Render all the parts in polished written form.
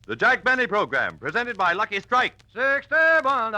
The Jack Benny Program, presented by Lucky Strike. 61.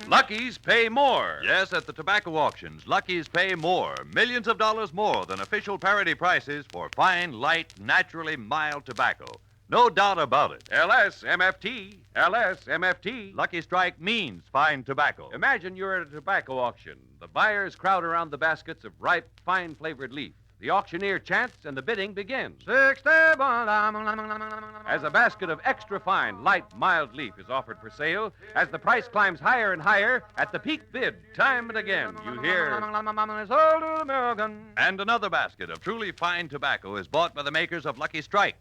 Lucky's pay more. Yes, at the tobacco auctions, Lucky's pay more. Millions of dollars more than official parity prices for fine, light, naturally mild tobacco. No doubt about it. LSMFT. LSMFT. Lucky Strike means fine tobacco. Imagine you're at a tobacco auction. The buyers crowd around the baskets of ripe, fine-flavored leaf. The auctioneer chants, and the bidding begins. 61. As a basket of extra fine, light, mild leaf is offered for sale, as the price climbs higher and higher, at the peak bid, time and again, you hear... And another basket of truly fine tobacco is bought by the makers of Lucky Strike.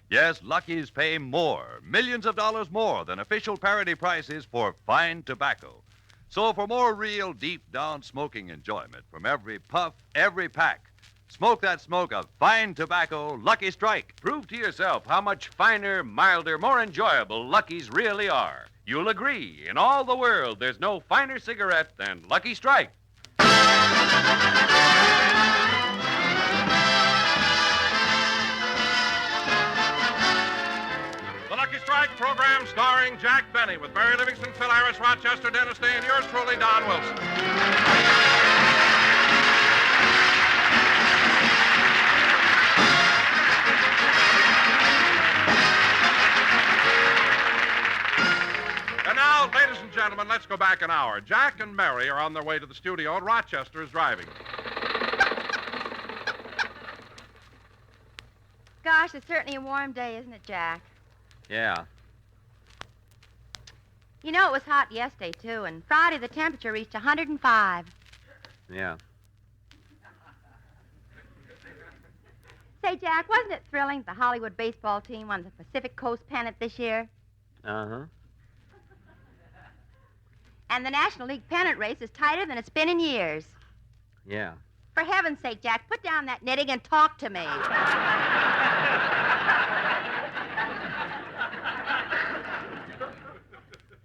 Yes, Lucky's pay more, millions of dollars more than official parity prices for fine tobacco. So for more real, deep-down smoking enjoyment from every puff, every pack, smoke that smoke of fine tobacco, Lucky Strike. Prove to yourself how much finer, milder, more enjoyable Lucky's really are. You'll agree, in all the world, there's no finer cigarette than Lucky Strike. The Lucky Strike program starring Jack Benny with Barry Livingston, Phil Harris, Rochester, Dennis Day, and yours truly, Don Wilson. And now, ladies and gentlemen, let's go back an hour. Jack and Mary are on their way to the studio, and Rochester is driving. Gosh, it's certainly a warm day, isn't it, Jack? Yeah. You know, it was hot yesterday, too, and Friday the temperature reached 105. Yeah. Say, Jack, wasn't it thrilling that the Hollywood baseball team won the Pacific Coast pennant this year? Uh-huh. And the National League pennant race is tighter than it's been in years. Yeah. For heaven's sake, Jack, put down that knitting and talk to me.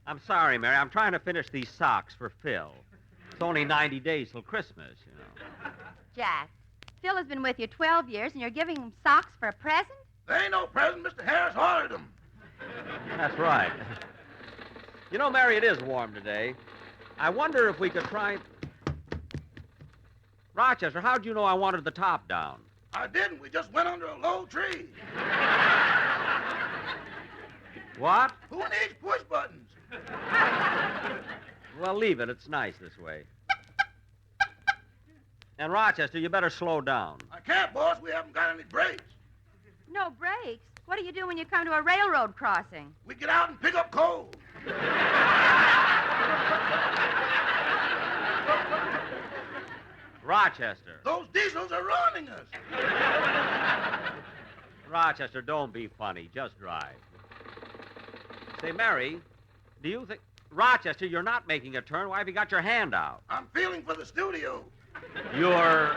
I'm sorry, Mary. I'm trying to finish these socks for Phil. It's only 90 days till Christmas, you know. Jack, Phil has been with you 12 years, and you're giving him socks for a present? There ain't no present. Mr. Harris ordered them. That's right. You know, Mary, it is warm today. I wonder if we could try... Rochester, how'd you know I wanted the top down? I didn't. We just went under a low tree. What? Who needs push buttons? Well, leave it. It's nice this way. And, Rochester, you better slow down. I can't, boss. We haven't got any brakes. No brakes? What do you do when you come to a railroad crossing? We get out and pick up coal. Rochester. Those diesels are ruining us. Rochester, don't be funny. Just drive. Say, Mary, do you think... Rochester, you're not making a turn. Why have you got your hand out? I'm feeling for the studio. You're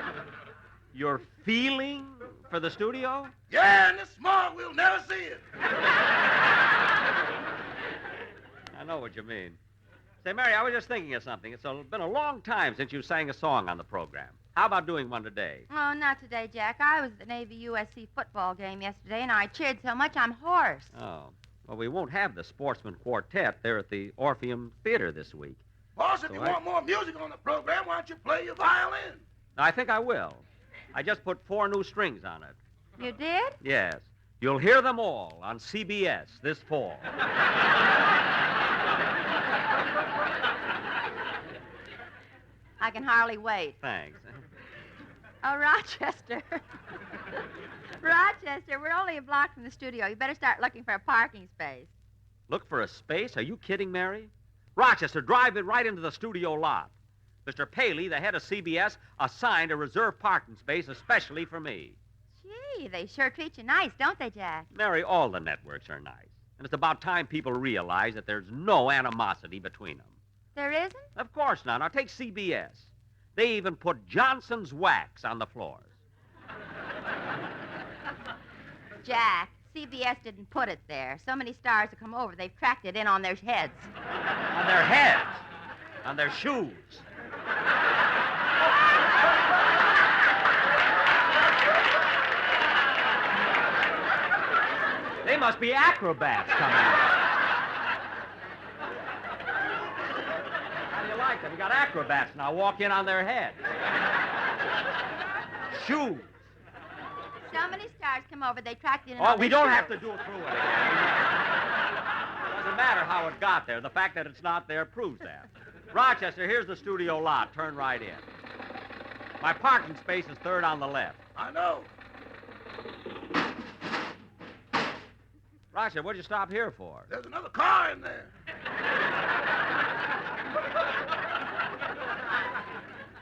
feeling for the studio? Yeah, in this smog, we'll never see it. I know what you mean. Say, Mary, I was just thinking of something. It's been a long time since you sang a song on the program. How about doing one today? Oh, not today, Jack. I was at the Navy-USC football game yesterday, and I cheered so much I'm hoarse. Oh. Well, we won't have the Sportsman Quartet there at the Orpheum Theater this week. Boss, if you want more music on the program, why don't you play your violin? I think I will. I just put 4 new strings on it. You did? Yes. You'll hear them all on CBS this fall. I can hardly wait. Thanks. Oh, Rochester. Rochester, we're only a block from the studio. You better start looking for a parking space. Look for a space? Are you kidding, Mary? Rochester, drive it right into the studio lot. Mr. Paley, the head of CBS, assigned a reserved parking space especially for me. Gee, they sure treat you nice, don't they, Jack? Mary, all the networks are nice. And it's about time people realize that there's no animosity between them. There isn't? Of course not. Now, take CBS. They even put Johnson's wax on the floors. Jack, CBS didn't put it there. So many stars have come over, they've tracked it in on their heads. On their heads? On their shoes? must be acrobats coming in. How do you like them? We got acrobats now. Walk in on their head. Shoes. So many stars come over, they tracked you in. Oh, we don't have to do it through it again. Doesn't matter how it got there. The fact that it's not there proves that. Rochester, here's the studio lot. Turn right in. My parking space is third on the left. I know. Rochester, what'd you stop here for? There's another car in there.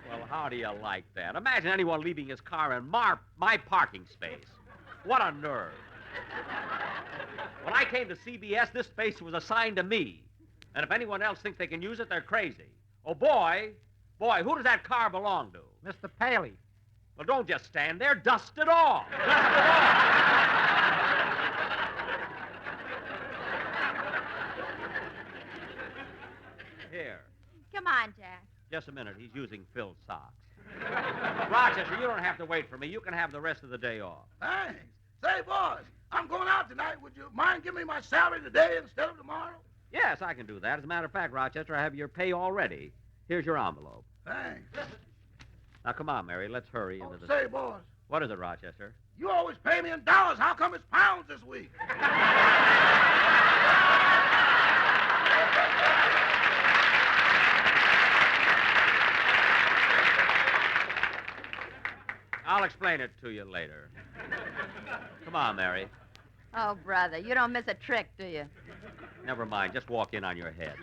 Well, how do you like that? Imagine anyone leaving his car in my parking space. What a nerve. When I came to CBS, this space was assigned to me. And if anyone else thinks they can use it, they're crazy. Oh, boy, who does that car belong to? Mr. Paley. Well, don't just stand there. Dust it off. Dust it off. Here. Come on, Jack. Just a minute. He's using Phil's socks. Rochester, you don't have to wait for me. You can have the rest of the day off. Thanks. Say, boys, I'm going out tonight. Would you mind giving me my salary today instead of tomorrow? Yes, I can do that. As a matter of fact, Rochester, I have your pay already. Here's your envelope. Thanks. Now, come on, Mary. Let's hurry Oh, into the... say, boys, What is it, Rochester? you always pay me in dollars. How come it's pounds this week? I'll explain it to you later. Come on, Mary. Oh, brother, you don't miss a trick, do you? Never mind. Just walk in on your head.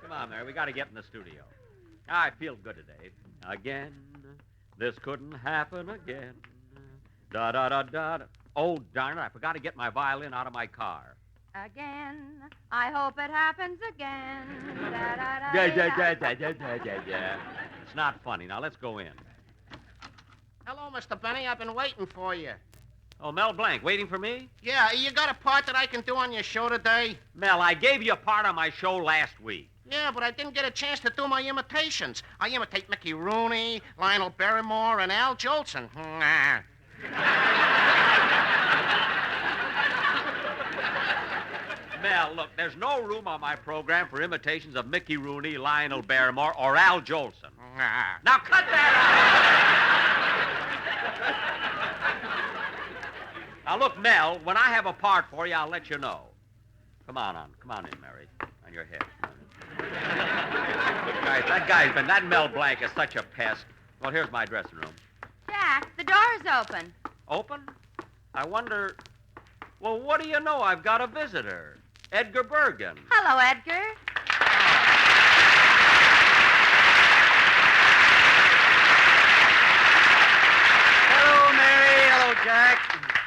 Come on, Mary. We got to get in the studio. I feel good today. Again, this couldn't happen again. Da-da-da-da. Oh, darn it. I forgot to get my violin out of my car. Again, I hope it happens again. Yeah. It's not funny. Now, let's go in. Hello, Mr. Benny. I've been waiting for you. Oh, Mel Blanc, waiting for me? Yeah, you got a part that I can do on your show today? Mel, I gave you a part on my show last week. Yeah, but I didn't get a chance to do my imitations. I imitate Mickey Rooney, Lionel Barrymore, and Al Jolson. Mel, look, there's no room on my program for imitations of Mickey Rooney, Lionel Barrymore, or Al Jolson. Now cut that out! Now look, Mel, when I have a part for you, I'll let you know. Come on in, Mary. On your head. Look, guys, that Mel Blanc is such a pest. Well, here's my dressing room. Jack, the door's open. Open? I wonder... Well, what do you know? I've got a visitor. Edgar Bergen. Hello, Edgar. Hello, Mary. Hello, Jack.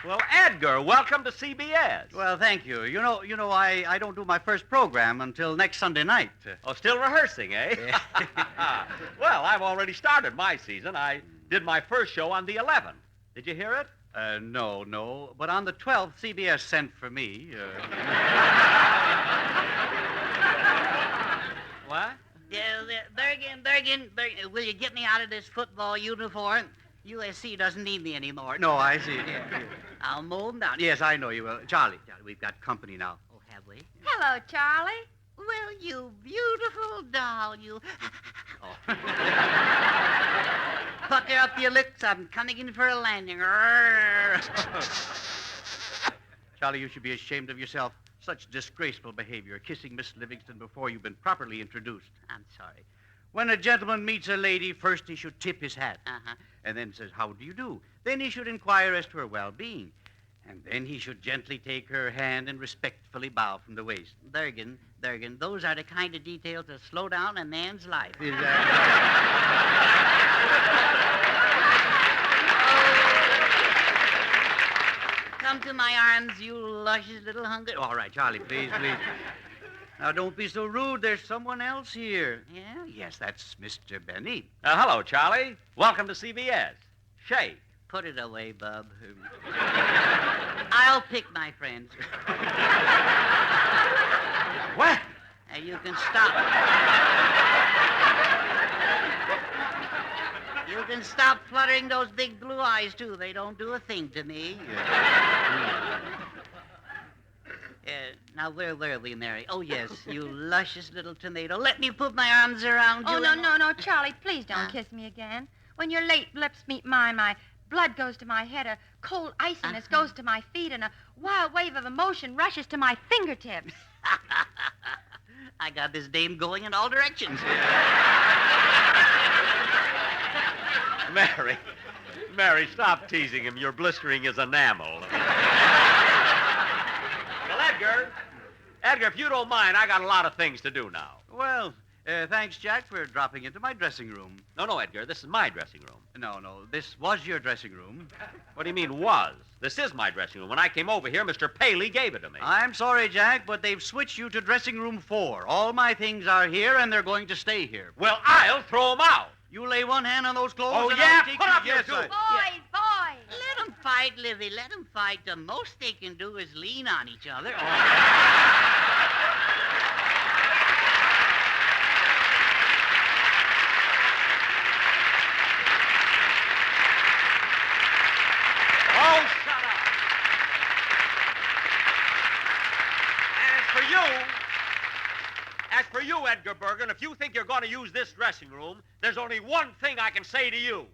Well, Edgar, welcome to CBS. Well, thank you. You know, I don't do my first program until next Sunday night. Oh, still rehearsing, eh? Well, I've already started my season. I did my first show on the 11th. Did you hear it? No. But on the 12th, CBS sent for me. What? Bergen, will you get me out of this football uniform? USC doesn't need me anymore. No, I see. I'll mow them down. Yes, I know you will. Charlie, we've got company now. Oh, have we? Hello, Charlie. Well, you beautiful doll, you... Oh. Pucker up your lips. I'm coming in for a landing. Charlie, you should be ashamed of yourself. Such disgraceful behavior, kissing Miss Livingston before you've been properly introduced. I'm sorry. When a gentleman meets a lady, first he should tip his hat. Uh-huh. And then says, how do you do? Then he should inquire as to her well-being. And then he should gently take her hand and respectfully bow from the waist. Bergen, those are the kind of details that slow down a man's life. Is that... Come to my arms, you luscious little hungry... All right, Charlie, please. Now, don't be so rude. There's someone else here. Yeah? Yes, that's Mr. Benny. Hello, Charlie. Welcome to CBS. Shake. Put it away, bub. I'll pick my friends. What? You can stop. You can stop fluttering those big blue eyes, too. They don't do a thing to me. Now, where were we, Mary? Oh, yes, you luscious little tomato. Let me put my arms around you. Oh, no, Charlie, please don't kiss me again. When your late lips meet mine, my blood goes to my head, a cold iciness goes to my feet, and a wild wave of emotion rushes to my fingertips. I got this dame going in all directions. Mary, stop teasing him. You're blistering his enamel. Well, Edgar, if you don't mind, I got a lot of things to do now. Well, thanks, Jack, for dropping into my dressing room. No, Edgar, this is my dressing room. No, this was your dressing room. What do you mean, was? This is my dressing room. When I came over here, Mr. Paley gave it to me. I'm sorry, Jack, but they've switched you to dressing room 4. All my things are here, and they're going to stay here. Well, I'll throw them out. You lay one hand on those clothes. Oh, and yeah? I'll take Put up you. your Yes, two. I- Boys! Let them fight, Livy. Let them fight. The most they can do is lean on each other. Oh, shut up. As for you, Edgar Bergen, if you think you're going to use this dressing room, there's only one thing I can say to you.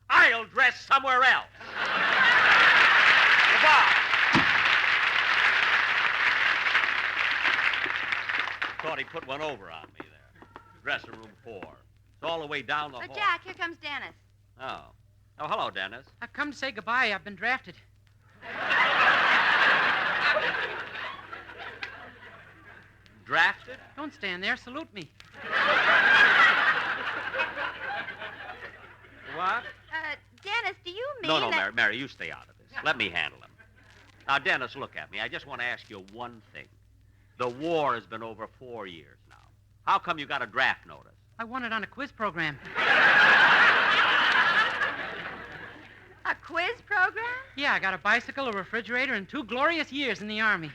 I'll dress somewhere else. Goodbye. Thought he put one over on me there. Dressing room 4. It's all the way down the hall. Jack, here comes Dennis. Oh, hello, Dennis. I've come to say goodbye. I've been drafted. Drafted? Don't stand there. Salute me. What? Dennis, do you mean No, that... Mary, you stay out of this. Let me handle him. Now, Dennis, look at me. I just want to ask you one thing. The war has been over 4 years now. How come you got a draft notice? I won it on a quiz program. A quiz program? Yeah, I got a bicycle, a refrigerator, and 2 glorious years in the Army.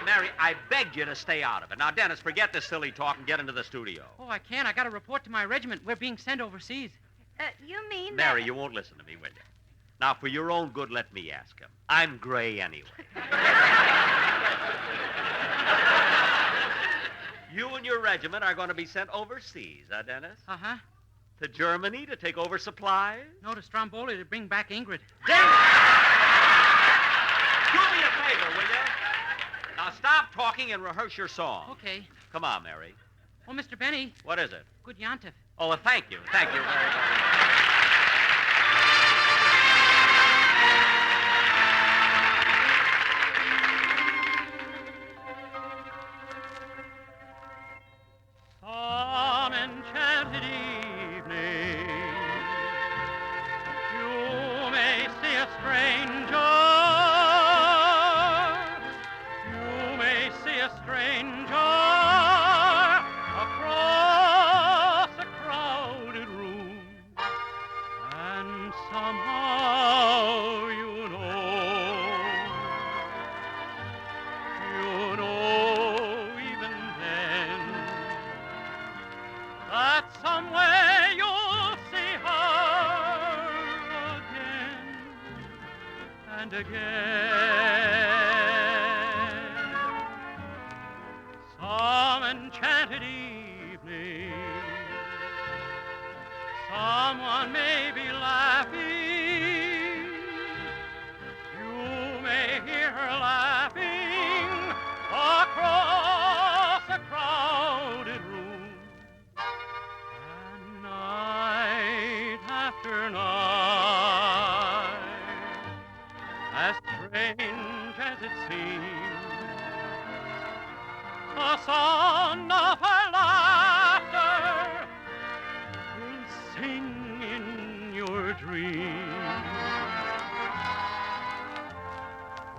Mary, I begged you to stay out of it. Now, Dennis, forget this silly talk and get into the studio. Oh, I can't. I got to report to my regiment. We're being sent overseas. You mean Mary, you won't listen to me, will you? Now, for your own good, let me ask him. I'm gray anyway. You and your regiment are going to be sent overseas, huh, Dennis? Uh-huh. To Germany to take over supplies? No, to Stromboli to bring back Ingrid. Dennis! Do me a favor, will you? Now, stop talking and rehearse your song. Okay. Come on, Mary. Oh, Mr. Benny. What is it? Good Yontif. Oh, well, thank you. Thank you very much. Some enchanted evening, you may see a stranger. You may see a stranger across a crowded room, and somehow you know even then that somewhere you'll see her again and again. Some enchanted evening, someone may be laughing. You may hear her laughing across a crowded room. And night after night, as strange as it seems, the sound of her laughter will sing in your dreams.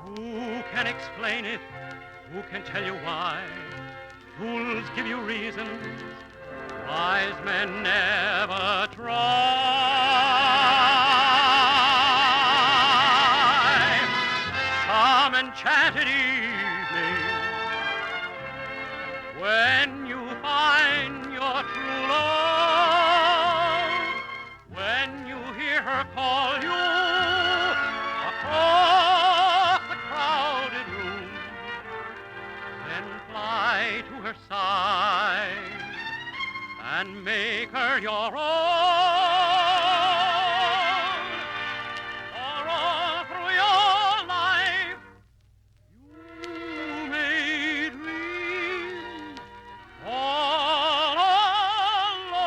Who can explain it? Who can tell you why? Fools give you reasons, wise men never try. Some enchanted evening, when you find your fly to her side and make her your own. For all through your life, you may dream all alone.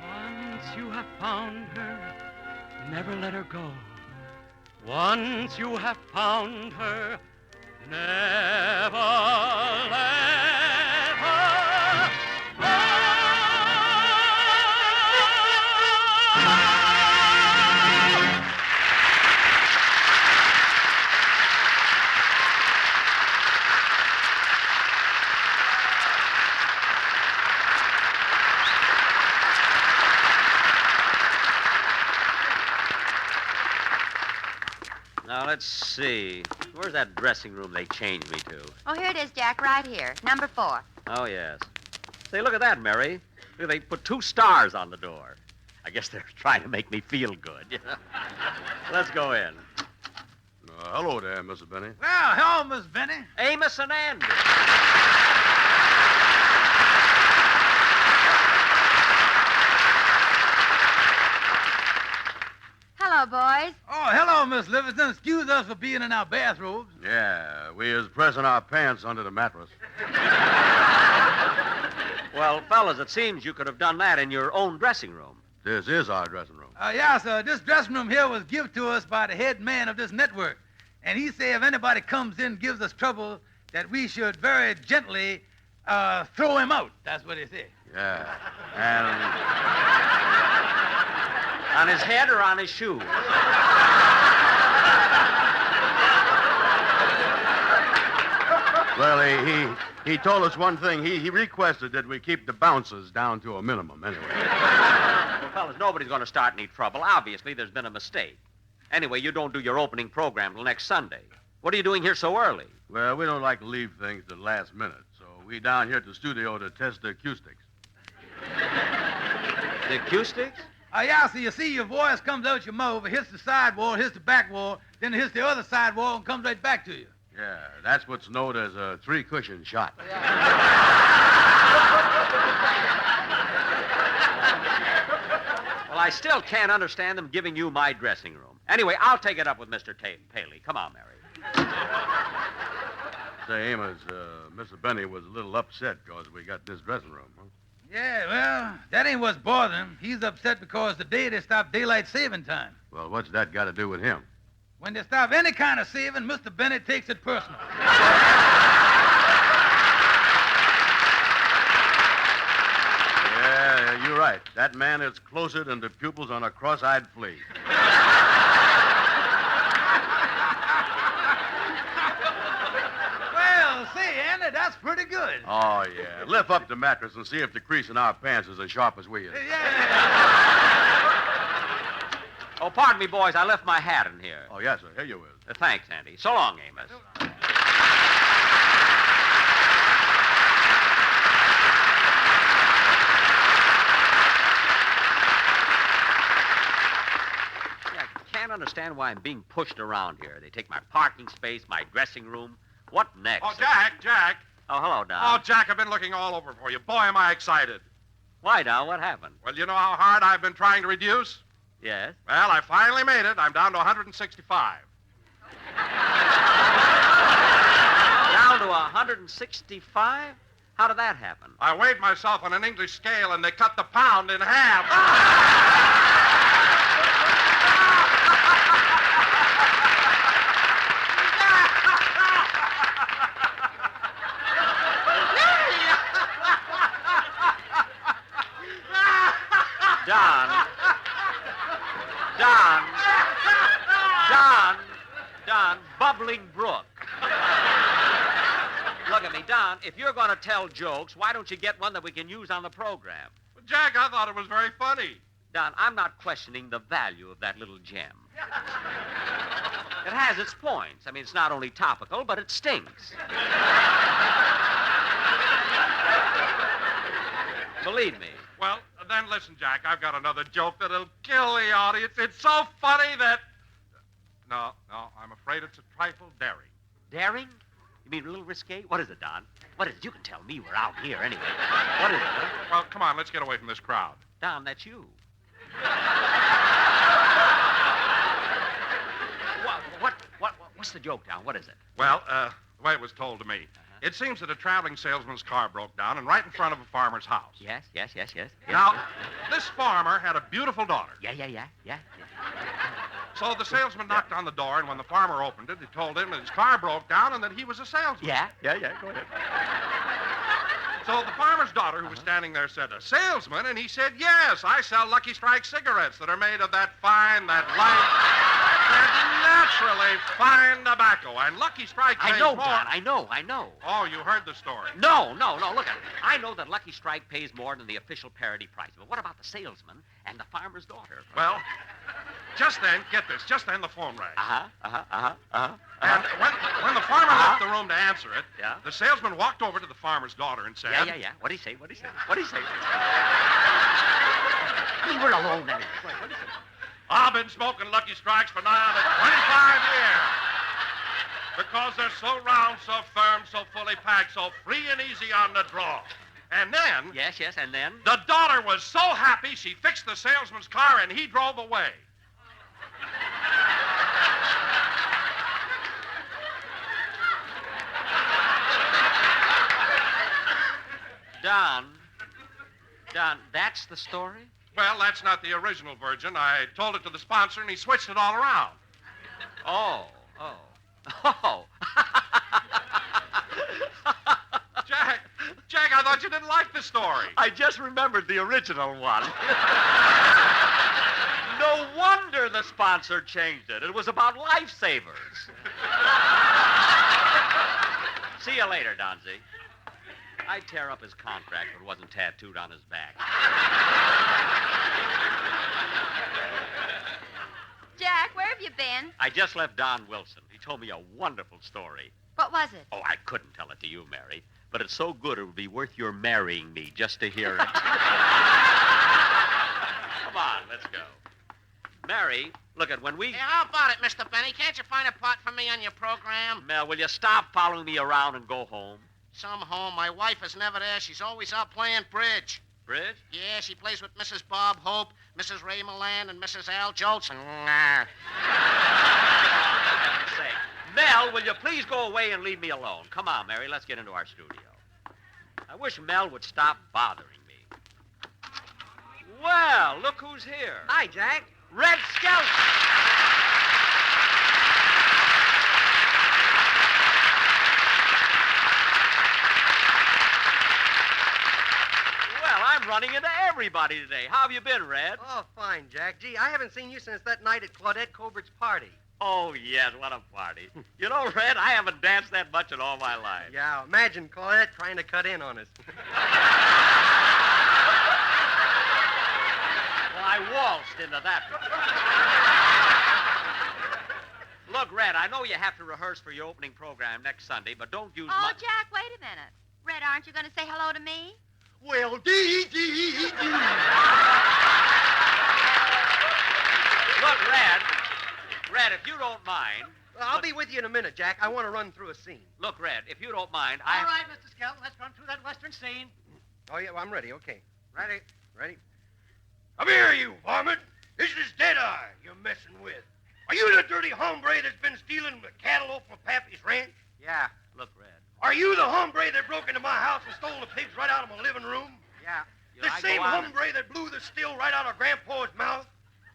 Once you have found her, never let her go. Once you have found her, never let her go. Now, let's see. Where's that dressing room they changed me to? Oh, here it is, Jack, right here. Number 4. Oh, yes. Say, look at that, Mary. Look, they put 2 stars on the door. I guess they're trying to make me feel good. Let's go in. Hello there, Mrs. Benny. Well, hello, Miss Benny. Amos and Andy. Hello, boys. Oh, hello, Miss Livingston. Excuse us for being in our bathrobes. Yeah, we is pressing our pants under the mattress. Well, fellas, it seems you could have done that in your own dressing room. This is our dressing room. Yeah, sir. This dressing room here was given to us by the head man of this network. And he said if anybody comes in and gives us trouble, that we should very gently throw him out. That's what he said. Yeah. And On his head or on his shoe? well, he told us one thing. He requested that we keep the bounces down to a minimum anyway. Well, fellas, nobody's going to start any trouble. Obviously, there's been a mistake. Anyway, you don't do your opening program till next Sunday. What are you doing here so early? Well, we don't like to leave things to the last minute, so we down here at the studio to test the acoustics. The acoustics? Yeah, so you see your voice comes out your mouth, it hits the side wall, hits the back wall, then it hits the other side wall and comes right back to you. Yeah, that's what's known as a 3-cushion shot. Well, I still can't understand them giving you my dressing room. Anyway, I'll take it up with Mr. Paley. Come on, Mary. Say, Amos, Mr. Benny was a little upset because we got this dressing room, huh? Yeah, well, that ain't what's bothering him. He's upset because today they stopped daylight saving time. Well, what's that got to do with him? When they stop any kind of saving, Mr. Bennett takes it personal. Yeah, you're right. That man is closer than the pupils on a cross-eyed flea. Well, say, Andy, that's pretty good. Oh, yeah. Lift up the mattress and see if the crease in our pants is as sharp as we is. Yeah. Oh, pardon me, boys. I left my hat in here. Oh, yes, sir. Here you is. Thanks, Andy. So long, Amos. I can't understand why I'm being pushed around here. They take my parking space, my dressing room. What next? Oh, Jack. Oh, hello, Don. Oh, Jack, I've been looking all over for you. Boy, am I excited. Why, Don? What happened? Well, you know how hard I've been trying to reduce? Yes? Well, I finally made it. I'm down to 165. Down to 165? How did that happen? I weighed myself on an English scale, and they cut the pound in half. Don, bubbling brook. Look at me, Don, if you're going to tell jokes, why don't you get one that we can use on the program? Well, Jack, I thought it was very funny. Don, I'm not questioning the value of that little gem. It has its points. I mean, it's not only topical, but it stings. Believe me. Well, then listen, Jack, I've got another joke that'll kill the audience. It's so funny that... No, I'm afraid it's a trifle daring. Daring? You mean a little risque? What is it, Don? What is it? You can tell me. We're out here anyway. What is it, huh? Well, come on, let's get away from this crowd. Don, that's you. What's the joke, Don? What is it? Well, the way it was told to me. It seems that a traveling salesman's car broke down and right in front of a farmer's house. Yes. Now, this farmer had a beautiful daughter. Yeah. So the salesman knocked on the door, and when the farmer opened it, he told him that his car broke down and that he was a salesman. Yeah. Go ahead. So the farmer's daughter, who was standing there, said, "A salesman?" And he said, "Yes, I sell Lucky Strike cigarettes that are made of that fine, that light, that naturally fine tobacco. And Lucky Strike pays I know, more." Don. I know. Oh, you heard the story. No. Look, I know that Lucky Strike pays more than the official parity price. But what about the salesman and the farmer's daughter? Well, just then, get this, just then the phone rang. And when the farmer left the room to answer it, the salesman walked over to the farmer's daughter and said... Yeah. What'd he say? We were alone then. What'd he say? I've been smoking Lucky Strikes for nigh on 25 years. Because they're so round, so firm, so fully packed, so free and easy on the draw. And then... Yes, and then? The daughter was so happy she fixed the salesman's car and he drove away. Don, that's the story? Well, that's not the original version. I told it to the sponsor, and he switched it all around. Oh. Jack, I thought you didn't like the story. I just remembered the original one. No wonder the sponsor changed it. It was about lifesavers. See you later, Donzie. I'd tear up his contract if it wasn't tattooed on his back. Jack, where have you been? I just left Don Wilson. He told me a wonderful story. What was it? Oh, I couldn't tell it to you, Mary, but it's so good it would be worth your marrying me just to hear it. Come on, let's go. Mary, look at when we... Hey, how about it, Mr. Benny? Can't you find a part for me on your program? Mel, will you stop following me around and go home? Some home. My wife is never there. She's always out playing bridge. Bridge? Yeah, she plays with Mrs. Bob Hope, Mrs. Ray Milan, and Mrs. Al Jolson. Say, Mel, will you please go away and leave me alone? Come on, Mary, let's get into our studio. I wish Mel would stop bothering me. Well, look who's here. Hi, Jack. Red Skelton. Well, I'm running into everybody today. How have you been, Red? Oh, fine, Jack. Gee, I haven't seen you since that night at Claudette Colbert's party. Oh, yes, what a party. You know, Red, I haven't danced that much in all my life. Yeah, imagine Claudette trying to cut in on us. Well, I waltzed into that one. Look, Red, I know you have to rehearse for your opening program next Sunday, but don't use Oh, Jack, wait a minute. Red, aren't you going to say hello to me? Well, dee. Look, Red, if you don't mind... I'll be with you in a minute, Jack. I want to run through a scene. Look, Red, if you don't mind, All right, Mr. Skelton, let's run through that western scene. Oh, yeah, well, I'm ready. Okay. Ready? Ready? Come here, you varmint. This is Deadeye you're messing with. Are you the dirty hombre that's been stealing the cattle off my pappy's ranch? Yeah. Look, Red. Are you the hombre that broke into my house and stole the pigs right out of my living room? Yeah. The same hombre that blew the steel right out of Grandpa's mouth?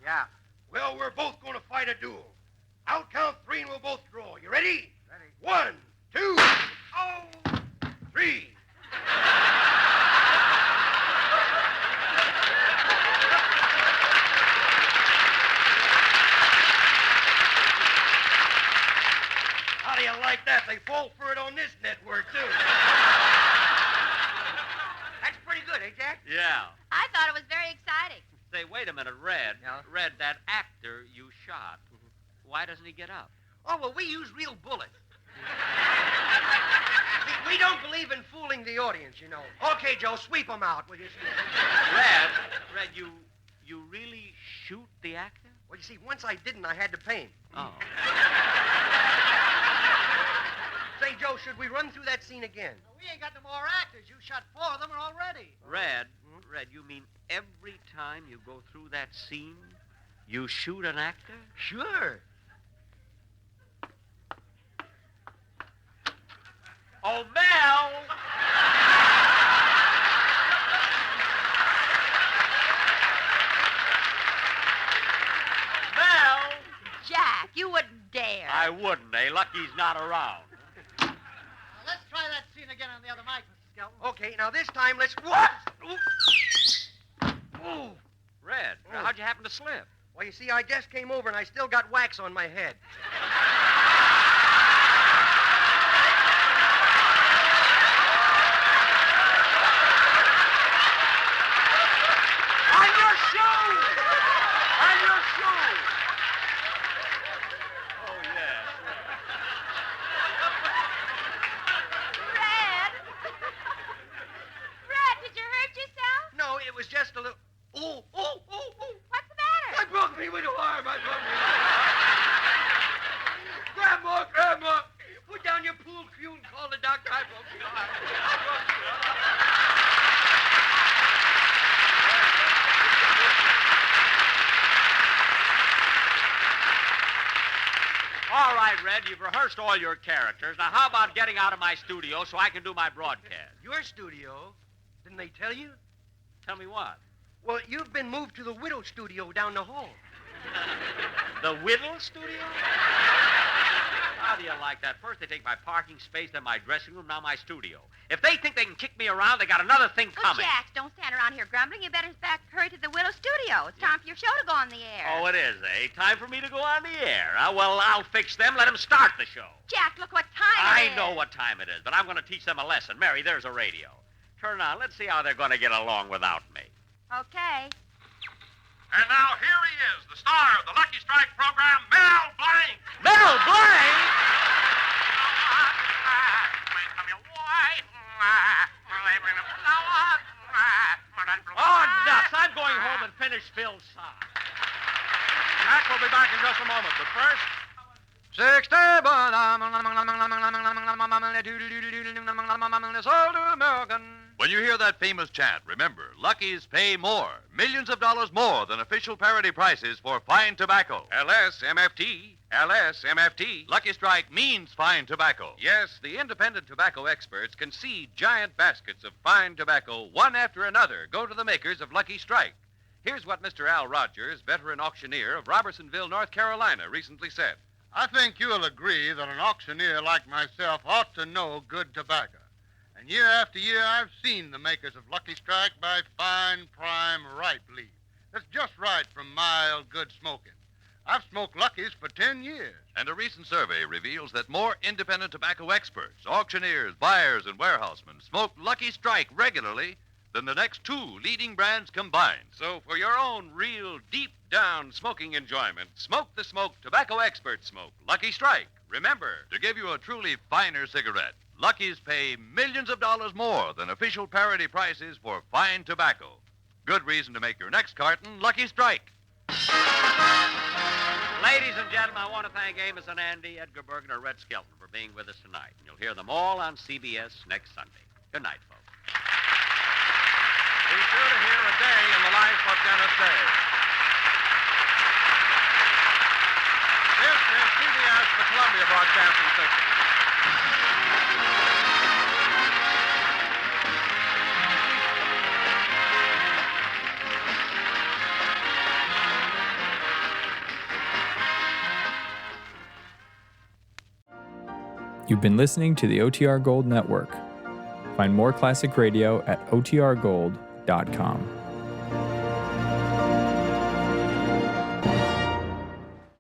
Yeah. Well, we're both going to fight a duel. I'll count three and we'll both draw. You ready? Ready. 1, 2, 3. How do you like that? They fall for it on this network, too. That's pretty good, eh, Jack? Yeah. I thought it was very exciting. Say, wait a minute, Red. Yeah? Red, that actor you shot, why doesn't he get up? Oh, well, we use real bullets. See, we don't believe in fooling the audience, you know. Okay, Joe, sweep them out, will you? Red, you really shoot the actor? Well, you see, once I didn't, I had to pay him. Oh. should we run through that scene again? We ain't got no more actors. You shot 4 of them already. Red, you mean every time you go through that scene, you shoot an actor? Sure. Oh, Mel! Mel! Jack, you wouldn't dare. I wouldn't, eh? Lucky's not around. Let's try that scene again on the other mic, Mr. Skelton. Okay, now this time let's... What? Ooh. Red, how'd you happen to slip? Well, you see, I just came over and I still got wax on my head. On your shoe! On your shoe! Oh, yes. Red, did you hurt yourself? No, it was just a little... Ooh. What's the matter? I broke me with a arm. I broke me. Grandma. Put down your pool cue and call the doctor. I broke the arm. All right, Red, you've rehearsed all your characters. Now, how about getting out of my studio so I can do my broadcast? Your studio? Didn't they tell you? Tell me what? Well, you've been moved to the widow studio down the hall. The Whittle studio? How do you like that? First they take my parking space, then my dressing room, now my studio. If they think they can kick me around, they got another thing Well, coming. Jack, don't stand around here grumbling. You better hurry to the Willow Studio. It's time for your show to go on the air. Oh, it is, eh? Time for me to go on the air. Well, I'll fix them. Let them start the show. Jack, look what time it is. I know what time it is, but I'm going to teach them a lesson. Mary, there's a radio. Turn on. Let's see how they're going to get along without me. Okay. And now here he is, the star of the Lucky Strike program, Mel Blanc. Mel Blanc? Oh, nuts. I'm going home and finish Phil's song. Jack will be back in just a moment, but first... When you hear that famous chant, remember, Lucky's pay more, millions of dollars more than official parity prices for fine tobacco. LSMFT. LSMFT. Lucky Strike means fine tobacco. Yes, the independent tobacco experts can see giant baskets of fine tobacco, one after another, go to the makers of Lucky Strike. Here's what Mr. Al Rogers, veteran auctioneer of Robertsonville, North Carolina, recently said. I think you'll agree that an auctioneer like myself ought to know good tobacco. And year after year, I've seen the makers of Lucky Strike buy fine, prime, ripe leaf. That's just right from mild, good smoking. I've smoked Lucky's for 10 years. And a recent survey reveals that more independent tobacco experts, auctioneers, buyers, and warehousemen smoke Lucky Strike regularly than the next two leading brands combined. So for your own real deep-down smoking enjoyment, smoke the smoke tobacco expert smoke, Lucky Strike. Remember, To give you a truly finer cigarette, Lucky's pay millions of dollars more than official parity prices for fine tobacco. Good reason to make your next carton Lucky Strike. Ladies and gentlemen, I want to thank Amos and Andy, Edgar, Bergen, and Red Skelton for being with us tonight. And you'll hear them all on CBS next Sunday. Good night, folks. Be sure to hear A Day in the Life of Dennis Day. This is CBS, the Columbia Broadcasting System. You've been listening to the OTR Gold Network. Find more classic radio at otrgold.com.